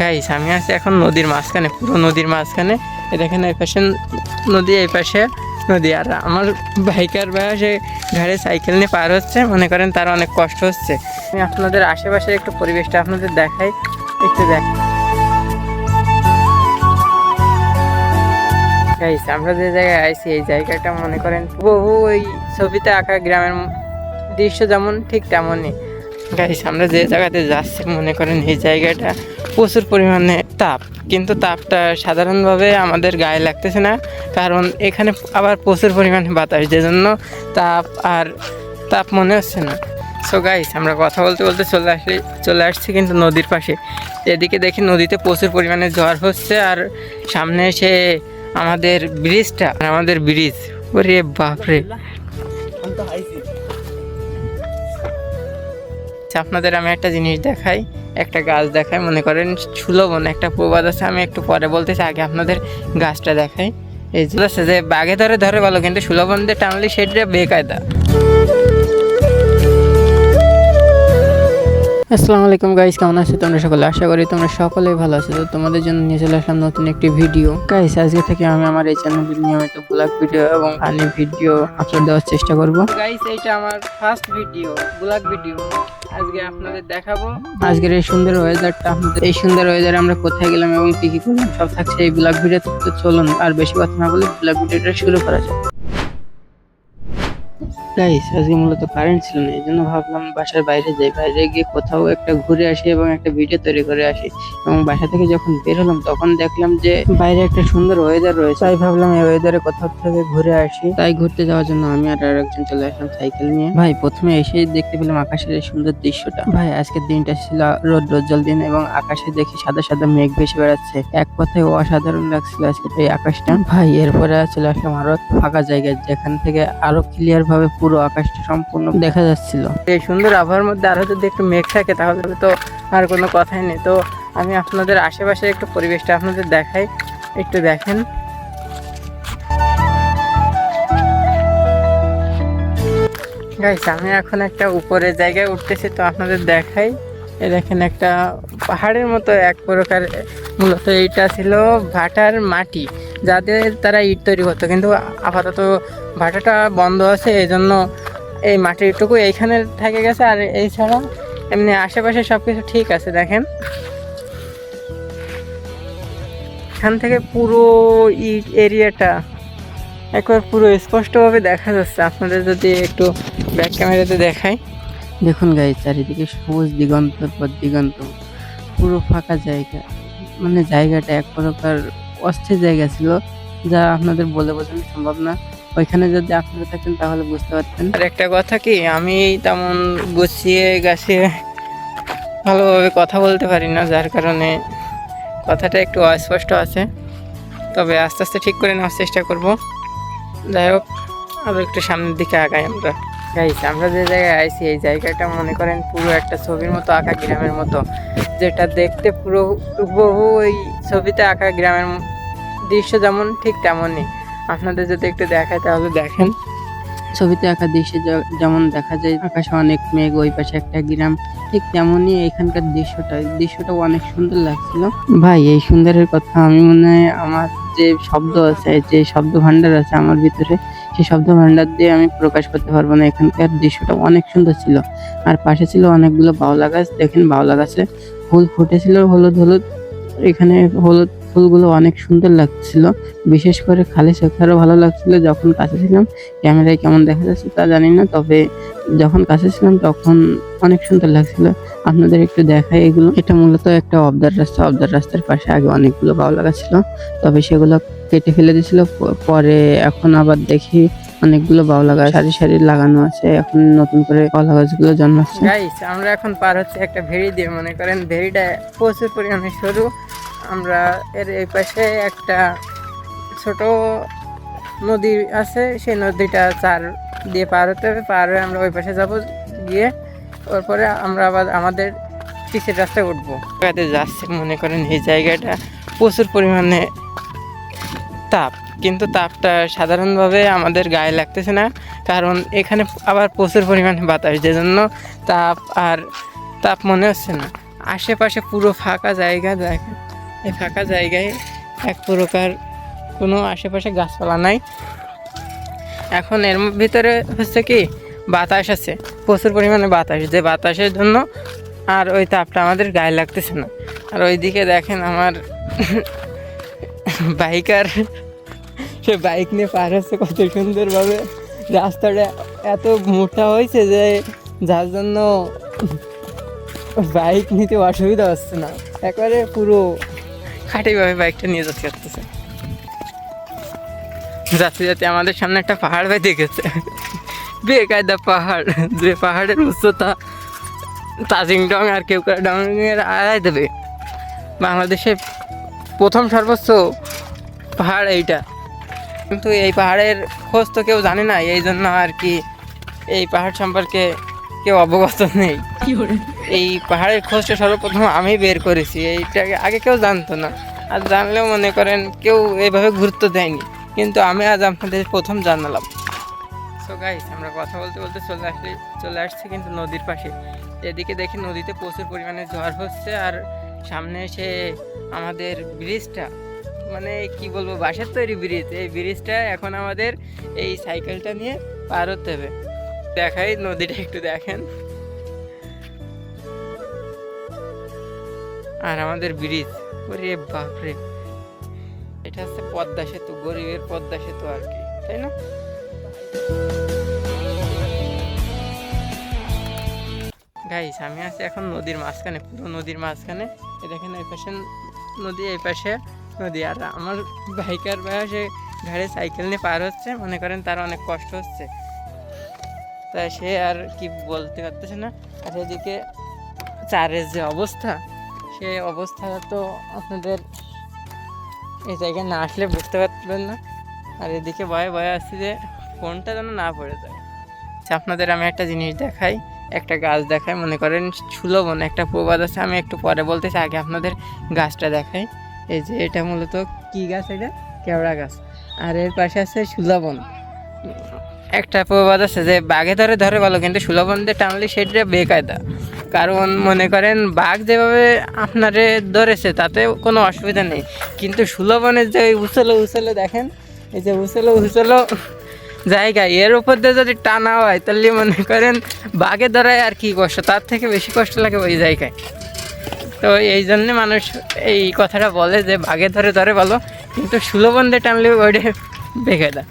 Guys আমি আছি এখন নদীর মাঝখানে, পুরো নদীর মাঝখানে। দেখেন এই পাশে নদী, এই পাশে নদী। আর আমার বাইকার ভাই সে ঘাড়ে সাইকেল নিয়ে পার হচ্ছে, মনে করেন তার অনেক কষ্ট হচ্ছে। আমি আপনাদের আশেপাশে একটু পরিবেশটা আপনাদের দেখাই, একটু গাইস আমরা যে জায়গায় আইছি এই জায়গাটা মনে করেন বহু ওই ছবিতে আঁকা গ্রামের দৃশ্য যেমন ঠিক তেমনই। গাইস আমরা যে জায়গাতে যাচ্ছি মনে করেন এই জায়গাটা প্রচুর পরিমাণে তাপ, কিন্তু তাপটা সাধারণভাবে আমাদের গায়ে লাগতেছে না, কারণ এখানে আবার প্রচুর পরিমাণে বাতাস, যে জন্য তাপ মনে হচ্ছে না। সো গাইস আমরা কথা বলতে বলতে চলে আসছি কিন্তু নদীর পাশে। এদিকে দেখি নদীতে প্রচুর পরিমাণে ঝড় হচ্ছে, আর সামনে এসে আমাদের ব্রিজটা, আমাদের ব্রিজ, ওরে বাপরে। আপনাদের আমি একটা জিনিস দেখাই, একটা গাছ দেখাই, মনে করেন সুলভন একটা প্রবাদ আছে, আমি একটু পরে বলতেছি, আগে আপনাদের গাছটা দেখাই। এই যে বাঘে ধরে বলো, কিন্তু সুলভন দিয়ে টানলে সেটা বেকায়দা। আসসালামু আলাইকুম গাইস, কেমন আছো তোমরা সকলে? আশা করি তোমরা সকলেই ভালো আছো। তো তোমাদের জন্য নিয়ে চলে আসলাম নতুন একটি ভিডিও। গাইস আজকে থেকে আমি আমার এই চ্যানেলে নিয়মিত ব্লগ ভিডিও এবং ফানি ভিডিও আপলোড দেওয়ার চেষ্টা করব। গাইস এইটা আমার ফার্স্ট ভিডিও, ব্লগ ভিডিও। আজকে আপনাদের দেখাবো আজকের এই সুন্দর ওয়েদারটা। আপনাদের এই সুন্দর ওয়েদারে আমরা কোথায় গেলাম এবং কি কি করলাম সব থাকছে এই ব্লগ ভিডিওতে। তো চলুন আর বেশি কথা না বলে ব্লগ ভিডিওটা শুরু করা যাক। গাইস আজকে মূলত কারেন্ট ছিল না, এই জন্য ভাবলাম বাসার বাইরে যাই, বাইরে গিয়ে কোথাও একটা ঘুরে আসি এবং একটা ভিডিও তৈরি করে আসি। এবং বাসা থেকে যখন বের হলাম তখন দেখলাম যে বাইরে একটা সুন্দর ওয়েদার রয়েছে, তাই ভাবলাম এই ওয়েদারে কোথাও থেকে ঘুরে আসি। তাই ঘুরতে যাওয়ার জন্য আমি আর একজন চলে আসলাম সাইকেল নিয়ে। ভাই প্রথমে এসেই দেখতে পেলাম আকাশের এই সুন্দর দৃশ্যটা। ভাই আজকের দিনটা ছিল রোজ্জ্বল দিন এবং আকাশে দেখি সাদা সাদা মেঘ ভেসে বেড়াচ্ছে, এক কথায় অসাধারণ লাগছিল আজকে এই আকাশটা। ভাই এরপরে চলে আসলাম আরো ফাঁকা জায়গায়, যেখান থেকে আরো ক্লিয়ার ভাবে পুরো আকাশটা সম্পূর্ণ দেখা যাচ্ছিল। এই সুন্দর আবহাওয়ার মধ্যে আরো যদি একটু মেঘ থাকে তাহলে তো আর কোনো কথাই নেই। তো আমি আপনাদের আশেপাশে একটু পরিবেশটা আপনাদের দেখাই, একটু দেখেন। গাইস আমি এখন একটা উপরের জায়গায় উঠতেছি, তো আপনাদের দেখাই। এই দেখেন একটা পাহাড়ের মতো এক প্রকার, মূলত এইটা ছিল ভাটার মাটি, যাদের তারা ইট তৈরি করতো, কিন্তু আপাতত ভাটাটা বন্ধ আছে, এই জন্য এই মাটিটুকু এইখানে থেকে গেছে। আর এছাড়া এমনি আশেপাশে সব কিছু ঠিক আছে। দেখেন এখান থেকে পুরো ইট এরিয়াটা একবার পুরো স্পষ্টভাবে দেখা যাচ্ছে। আপনাদের যদি একটু ব্যাক ক্যামেরাতে দেখাই, দেখুন গাইস চারিদিকে সবুজ দিগন্তের পর দিগন্ত, পুরো ফাঁকা জায়গা। মানে জায়গাটা এক প্রকার অস্থির জায়গা ছিল, যা আপনাদের বলে বোঝানো সম্ভব না। ওইখানে যদি আপনারা থাকেন তাহলে বুঝতে পারতেন। আর একটা কথা কি, আমি তেমন গুছিয়ে গাছিয়ে ভালোভাবে কথা বলতে পারি না, যার কারণে কথাটা একটু অস্পষ্ট আছে, তবে আস্তে আস্তে ঠিক করে নেওয়ার চেষ্টা করব। যাই হোক আরও একটু সামনের দিকে আগাই আমরা। গাইস আমরা যে জায়গায় আইছি এই জায়গাটা মনে করেন পুরো একটা ছবির মতো আঁকা, গ্রামের মতো, যেটা দেখতে পুরো বহু ওই ছবিতে আঁকা গ্রামের দৃশ্য যেমন ঠিক তেমনই। আপনাদের যদি একটু দেখায় তাহলে দেখেন, ছবিতে আঁকা দৃশ্যে যেমন দেখা যায় আকাশে অনেক মেঘ, ওই পাশে একটা গ্রাম, ঠিক তেমনই এখানকার দৃশ্যটা অনেক সুন্দর লাগছিল। ভাই এই সুন্দরের কথা আমি মনে হয় আমার যে শব্দ আছে, যে শব্দ ভান্ডার আছে আমার ভিতরে, সেই শব্দ ভান্ডার দিয়ে আমি প্রকাশ করতে পারবো না। এখানকার দৃশ্যটা অনেক সুন্দর ছিল। আর পাশে ছিল অনেকগুলো বাউলা গাছ, দেখেন বাউলা গাছে ফুল ফুটেছিল হলুদ হলুদ। এখানে হলুদ ফুলগুলো অনেক সুন্দর লাগছিল, বিশেষ করে খালি চোখে আরো ভালো লাগছিল। যখন কাছে ছিলাম, ক্যামেরায় কেমন দেখা যাচ্ছে তা জানি না, তবে যখন কাছে ছিলাম তখন অনেক সুন্দর লাগছিল। আপনাদের একটু দেখাই এগুলো। এটা মূলত একটা অবদার রাস্তার পাশে আগে অনেকগুলো বাউলা গাছ ছিল, তবে সেগুলো কেটে ফেলে দিয়েছিল। পরে এখন আবার দেখি অনেকগুলো বাউলা গাছ সারি সারি লাগানো আছে, এখন নতুন করে বাউলা গাছগুলো জন্মাচ্ছে। গাইস আমরা এখন পার হচ্ছে একটা ভেড়ি দিয়ে, মনে করেন ভেড়িটা প্রচুর পরিমাণে সরু। আমরা এর এই পাশে একটা ছোট নদী আছে, সেই নদীটা চার দিয়ে পার হতে হবে, পার হয়ে আমরা ওই পাশে যাব, গিয়ে তারপরে আমরা আবার আমাদের পিছের রাস্তায় উঠবো। যাচ্ছে মনে করেন এই জায়গাটা প্রচুর পরিমাণে তাপ, কিন্তু তাপটা সাধারণভাবে আমাদের গায়ে লাগতেছে না, কারণ এখানে আবার প্রচুর পরিমাণে বাতাস, যে জন্য তাপ মনে হচ্ছে না। আশেপাশে পুরো ফাঁকা জায়গা, দেখেন এই ফাঁকা জায়গায় এক প্রকার কোনো আশেপাশে গাছপালা নাই। এখন এর ভিতরে হচ্ছে কি বাতাস আছে, প্রচুর পরিমাণে বাতাস, যে বাতাসের জন্য আর ওই তাপটা আমাদের গায়ে লাগতেছে না। আর ওইদিকে দেখেন আমার বাইকার, সে বাইক নিয়ে পার হচ্ছে কত সুন্দরভাবে। রাস্তাটা এত মোটা হয়েছে যে যার জন্য বাইক নিতে অসুবিধা হচ্ছে না, একবারে পুরো খাঁটিভাবে বাইকটা নিয়ে যাচ্ছে করতেছে। যাতে যাতে আমাদের সামনে একটা পাহাড় ভাই দেখেছে, বেকায়দা পাহাড়, যে পাহাড়ের উচ্চতা তাজিংডং আর কেওক্রাডংয়ের আড়াই দেবে। বাংলাদেশের প্রথম সর্বোচ্চ পাহাড় এইটা, কিন্তু এই পাহাড়ের খোঁজ তো কেউ জানে না, এই জন্য আর কি এই পাহাড় সম্পর্কে কেউ অবগত নেই। এই পাহাড়ের খোঁজটা সর্বপ্রথম আমি বের করেছি, এইটাকে আগে কেউ জানতো না, আর জানলেও মনে করেন কেউ এইভাবে গুরুত্ব দেয়নি, কিন্তু আমি আজ আপনাদের প্রথম জানালাম। সো গাইস, আমরা কথা বলতে বলতে চলে আসছি কিন্তু নদীর পাশে। এদিকে দেখি নদীতে প্রচুর পরিমাণে ঝড় হচ্ছে, আর সামনে এসে আমাদের ব্রিজটা, মানে কি বলবো, বাঁশের তৈরি ব্রিজ, এই ব্রিজটা এখন আমাদের এই সাইকেলটা নিয়ে পার হতে হবে। দেখাই নদীটা একটু দেখেন, আর আমাদের ব্রিজ, ওরে বাপরে, এটা হচ্ছে পদ্মা সেতু, গরিবের পদ্মা সেতু আর কি, তাই না? গাইস, আমি আছি এখন নদীর মাঝখানে, পুরো নদীর মাঝখানে। এই দেখেন এই পাশে নদী, এই পাশে নদী, আর আমার বাইকার ভাই সে ঘাড়ে সাইকেল নিয়ে পার হচ্ছে, মনে করেন তার অনেক কষ্ট হচ্ছে, তাই সে আর কি বলতে পারতেছে না। আর এদিকে চারের যে অবস্থা, সে অবস্থা তো আপনাদের এই জায়গায় না আসলে বুঝতে পারবেন না। আর এদিকে ভয়ে ভয়ে আসছি যে ফোনটা যেন না পড়ে যায়। আপনাদের আমি একটা জিনিস দেখাই, একটা গাছ দেখাই, মনে করেন সুলভন একটা প্রবাদ আছে, আমি একটু পরে বলতেছি, আগে আপনাদের গাছটা দেখাই। এই যে এটা মূলত কি গাছ, এটা কেওড়া গাছ, আর এর পাশে আছে সুলভন। একটা প্রবাদ আছে যে বাঘে ধরে ধরে ভালো, কিন্তু সুলভন দিয়ে টানলে সেটা বেকায়দা। কারণ মনে করেন বাঘ যেভাবে আপনারে ধরেছে তাতে কোনো অসুবিধা নেই, কিন্তু সুলভনের যে উছলো দেখেন, এই যে উছলো জায়গা, এর উপর দিয়ে যদি টানা হয় তাহলে মনে করেন বাঘে ধরায় আর কি কষ্ট, তার থেকে বেশি কষ্ট লাগে ওই জায়গায়। তো এই জন্যে মানুষ এই কথাটা বলে যে বাঘে ধরে ভালো, কিন্তু সুলভন দিয়ে টানলে ওইটা বেকায়দা।